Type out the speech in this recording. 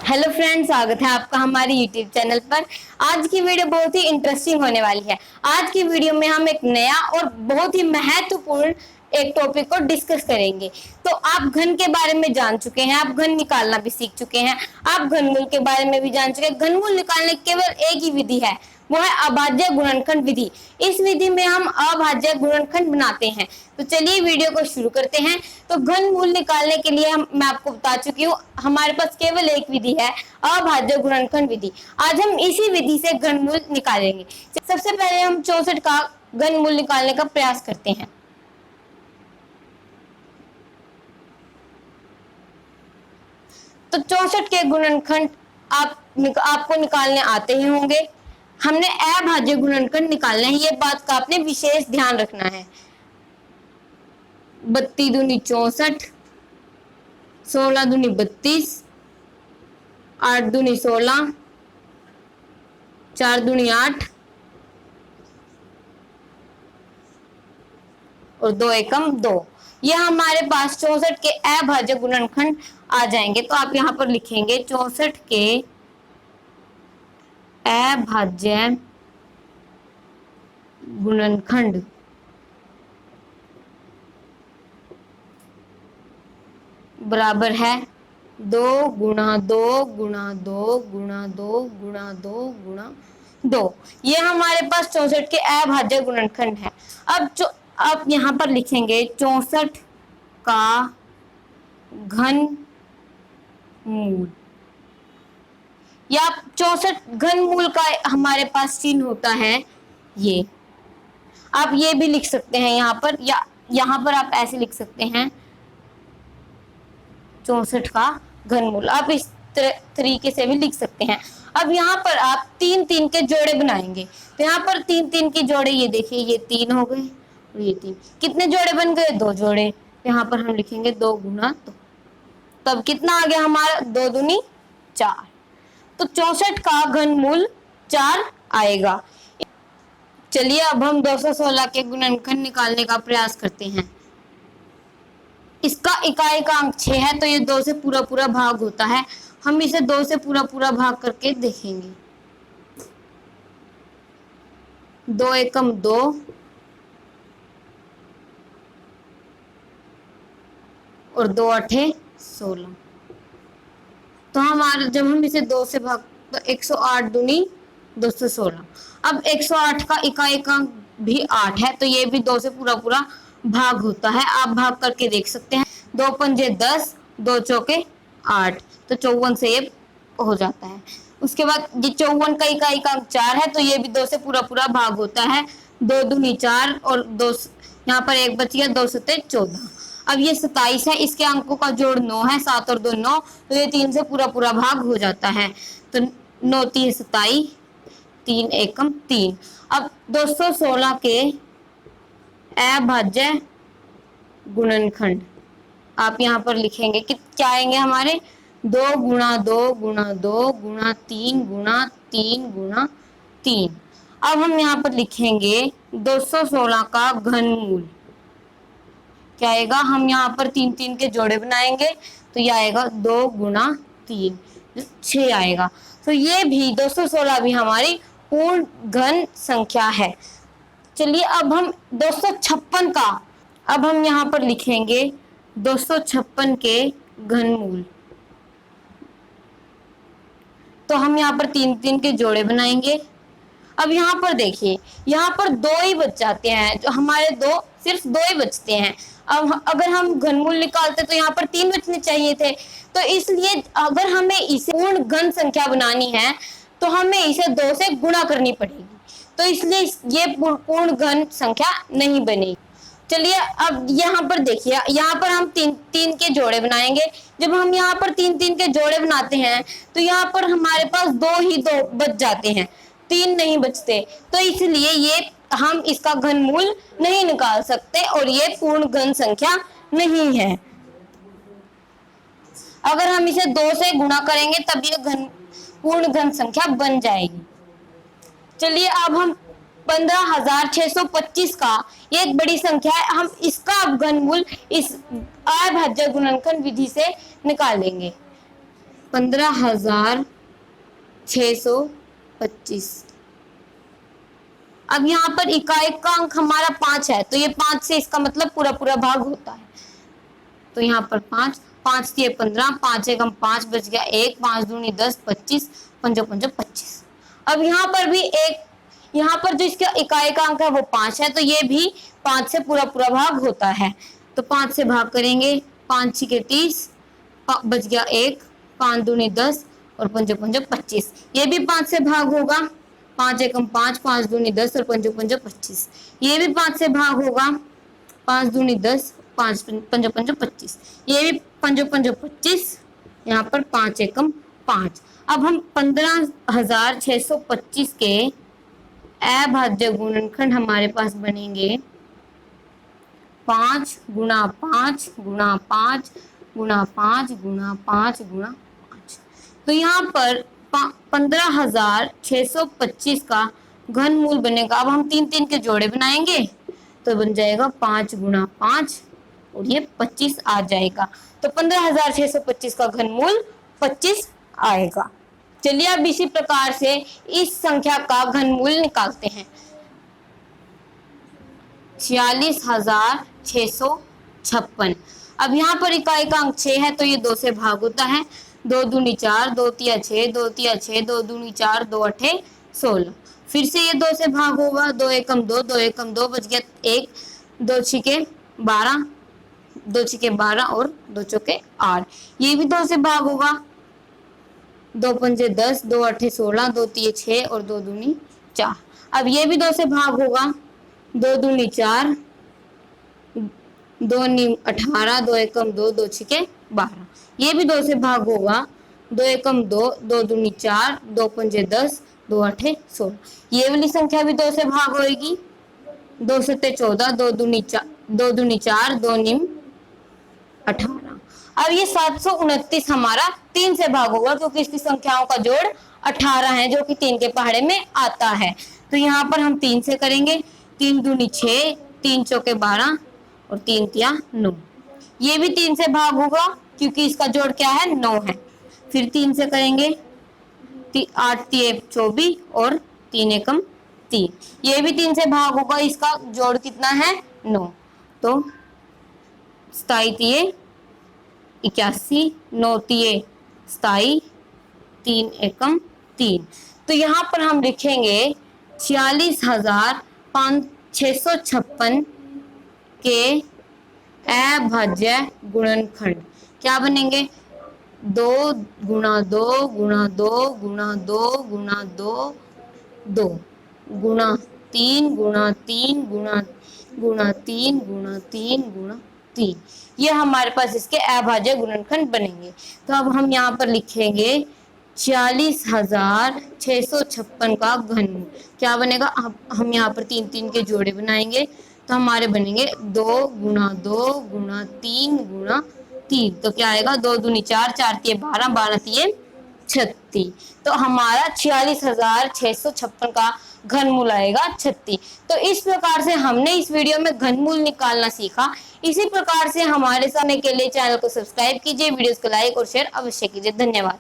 Hello friends, स्वागत है आपका हमारे यूट्यूब चैनल पर। आज की वीडियो बहुत ही इंटरेस्टिंग होने वाली है। आज की वीडियो में हम एक नया और बहुत ही महत्वपूर्ण एक टॉपिक को डिस्कस करेंगे। तो आप घन के बारे में जान चुके हैं, आप घन निकालना भी सीख चुके हैं, आप घनमूल के बारे में भी जान चुके हैं। घनमूल निकालने की केवल एक ही विधि है, वो है अभाज्य गुणनखंड विधि। इस विधि में हम अभाज्य गुणनखंड बनाते हैं। तो चलिए वीडियो को शुरू करते हैं। तो घनमूल निकालने के लिए मैं आपको बता चुकी हूँ, हमारे पास केवल एक विधि है, अभाज्य गुणनखंड विधि। आज हम इसी विधि से घनमूल निकालेंगे। सबसे पहले हम 64 का घनमूल निकालने का प्रयास करते हैं। तो 64 के गुणनखंड आपको निकालने आते ही होंगे। हमने अभाज्य गुणनखंड निकालना है, ये बात का आपने विशेष ध्यान रखना है। 32 दूनी 64, 16 दूनी 32, 8 दूनी 16, 4 दूनी 8 और 2 एकम 2। ये हमारे पास 64 के अभाज्य गुणनखंड आ जाएंगे। तो आप यहाँ पर लिखेंगे 64 के अभाज्य गुणनखंड बराबर है 2 गुणा 2 गुणा 2 गुणा 2 गुणा 2 गुणा 2। ये हमारे पास 64 के अभाज्य गुणनखंड है। अब यहाँ पर लिखेंगे 64 का घन मूल, या 64 घन मूल का हमारे पास चिन्ह होता है ये। आप ये भी लिख सकते हैं यहाँ पर, या यहाँ पर आप ऐसे लिख सकते हैं 64 का घनमूल। आप इस तरीके से भी लिख सकते हैं। अब यहाँ पर आप 3-3 के जोड़े बनाएंगे। तो यहाँ पर 3-3 के जोड़े, ये देखिए, ये 3 हो गए और ये 3। कितने जोड़े बन गए? 2 जोड़े। यहाँ पर हम लिखेंगे 2 गुना 2। तब कितना आ गया हमारा? 2 दूनी 4। तो 64 का घनमूल 4 आएगा। चलिए अब हम 216 के गुणनखंड निकालने का प्रयास करते हैं। इसका इकाई का अंक 6 है, तो ये 2 से पूरा पूरा भाग होता है। हम इसे 2 से पूरा पूरा भाग करके देखेंगे। 2 एकम 2 और 2 अठे 16। तो हमारा जब हम इसे 2 से भाग, तो 108 दूनी 216। अब 108 का इकाई का अंक भी 8 है, तो ये भी 2 से पूरा पूरा भाग होता है। आप भाग करके देख सकते हैं। 2 पंजे 10, 2 चौके 8, तो 54 से ये हो जाता है। उसके बाद ये 54 का इकाई का अंक 4 है, तो ये भी 2 से पूरा पूरा भाग होता है। 2 दूनी 4 और 2, यहाँ पर 1 बच गया, 2 सत्ते 14। अब ये 27 है, इसके अंकों का जोड़ 9 है, 7 और 2 9, तो ये 3 से पूरा पूरा भाग हो जाता है। तो 9 3 27, 3 एकम 3। अब 216 के अभाज्य गुणनखंड आप यहाँ पर लिखेंगे कि क्या आएंगे हमारे? 2 गुणा 2 गुणा 2 गुणा 3 गुणा 3 गुणा 3। अब हम यहाँ पर लिखेंगे 216 का घनमूल क्या आएगा? हम यहाँ पर 3-3 के जोड़े बनाएंगे, तो ये आएगा 2 गुणा 3, 6 आएगा। तो ये भी 216 भी हमारी पूर्ण घन संख्या है। चलिए अब हम 256 का, अब हम यहाँ पर लिखेंगे 256 के घनमूल। तो हम यहाँ पर 3-3 के जोड़े बनाएंगे। अब यहाँ पर देखिए, यहाँ पर 2 ही बच जाते हैं, जो हमारे सिर्फ 2 ही बचते हैं। अब अगर हम घनमूल निकालते तो यहाँ पर 3 बचने चाहिए थे। तो इसलिए अगर हमें इसे पूर्ण घन संख्या बनानी है, तो हमें इसे 2 से गुणा करनी पड़ेगी। तो इसलिए ये पूर्ण घन संख्या नहीं बनेगी। चलिए अब यहाँ पर देखिए, यहाँ पर हम 3-3 के जोड़े बनाएंगे। जब हम यहाँ पर 3-3 के जोड़े बनाते हैं, तो यहाँ पर हमारे पास 2 बच जाते हैं, 3 नहीं बचते। तो इसलिए ये हम इसका घनमूल नहीं निकाल सकते और ये पूर्ण घन संख्या नहीं है। अगर हम इसे 2 से गुणा करेंगे तब ये पूर्ण घन संख्या बन जाएगी। चलिए अब हम 15,625 का, ये एक बड़ी संख्या है, हम इसका घनमूल इस अभाज्य गुणनखंड विधि से निकालेंगे। 15,625। अब यहाँ पर इकाई का अंक हमारा 5 है, तो ये 5 से इसका मतलब पूरा पूरा भाग होता है। तो यहाँ पर 5, 5 दिए 15, 5 एकम 5 बच गया 1, 5 दूनी 10, 25, 5 पंजे 25। अब यहाँ पर भी एक, यहाँ पर जो इसका इकाई का अंक है वो 5 है, तो ये भी 5 से पूरा पूरा भाग होता है। तो 5 से भाग करेंगे, 5 छिके 30, बच गया 1, 5 दूनी 10 और 5 पंजे 25। ये भी 5 से भाग होगा, 5 एकम 5, 5 दूनी 10 और 5 पंजे 25। ये भी 5 से भाग होगा, 5 दूनी 10, 5 पंजे पंजे 25। ये भी 5 पंजे 25, यहाँ पर 5 एकम 5। अब हम 15,625 के अभाज्य गुणनखंड हमारे पास बनेंगे 5 गुणा 5 गुणा 5 गुणा 5 गुणा 5 गुणा 5। तो यहाँ पर 15,625 का घनमूल बनेगा। अब हम 3 3 के जोड़े बनाएंगे, तो बन जाएगा 5 गुणा 5 और ये 25 आ जाएगा। तो 15,625 का घनमूल 25 आएगा। चलिए अब इसी प्रकार से इस संख्या का घनमूल निकालते हैं। 46,656। अब यहाँ पर इकाई का अंक 6 है, तो ये 2 से भाग होता है। 2 दूनी 4, 2 तिया 6, 2 तिया 6, 2 दूनी 4, 2 अठे 16। फिर से ये 2 से भाग होगा, 2 एकम 2, 2 एकम 2 बच गया 1, 2 छिके 12, 2 छिके 12 और 2 चौके 8। ये भी 2 से भाग होगा, 2 पंजे 10, 2 अठे 16, 2 तिये 6 और 2 दूनी 4। अब ये भी 2 से भाग होगा, 2 दूनी 4, 2 नीम 18, 2 एकम 2, 2 छिके 12। ये भी 2 से भाग होगा, 2 एकम 2, 2 दूनी 4, 2 पंजे 10, 2 अठे 16। ये वाली संख्या भी 2 से भाग होगी, 2 सत्ते 14, 2 दूनी 4, 2 नीम 18। अब ये 729 हमारा 3 से भाग होगा, क्योंकि इसकी संख्याओं का जोड़ 18 है, जो कि 3 के पहाड़े में आता है। तो यहाँ पर हम 3 से करेंगे, 3 दूनी 6, 3 चौके 12 और 3 तिया 9। ये भी 3 से भाग होगा, क्योंकि इसका जोड़ क्या है 9 है। फिर 3 से करेंगे, 8 तिये 24 और 3 एकम 3। ये भी 3 से भाग होगा, इसका जोड़ कितना है 9। तो 27 तिये 81, 9 तिये 27, 3 एकम 3। तो यहाँ पर हम लिखेंगे 46,656 के अभाज्य गुणनखंड क्या बनेंगे, 2 गुणा 2 गुणा 2 गुणा 2 गुणा 2 2 गुणा 3 गुणा 3 गुणा 3 गुणा 3 गुणा 3। ये हमारे पास इसके अभाज्य गुणनखंड बनेंगे। तो अब हम यहाँ पर लिखेंगे 46,656 का घनमूल क्या बनेगा। हम यहाँ पर 3 3 के जोड़े बनाएंगे, तो हमारे बनेंगे 2 गुणा 2 गुणा 3 गुणा 3। तो क्या आएगा, 2 दूनी 4, 4 तिये 12, 12 तिये 36। तो हमारा 46,656 का घनमूल आएगा 36। तो इस प्रकार से हमने इस वीडियो में घनमूल निकालना सीखा। इसी प्रकार से हमारे सामने के लिए चैनल को सब्सक्राइब कीजिए, वीडियोस को लाइक और शेयर अवश्य कीजिए। धन्यवाद।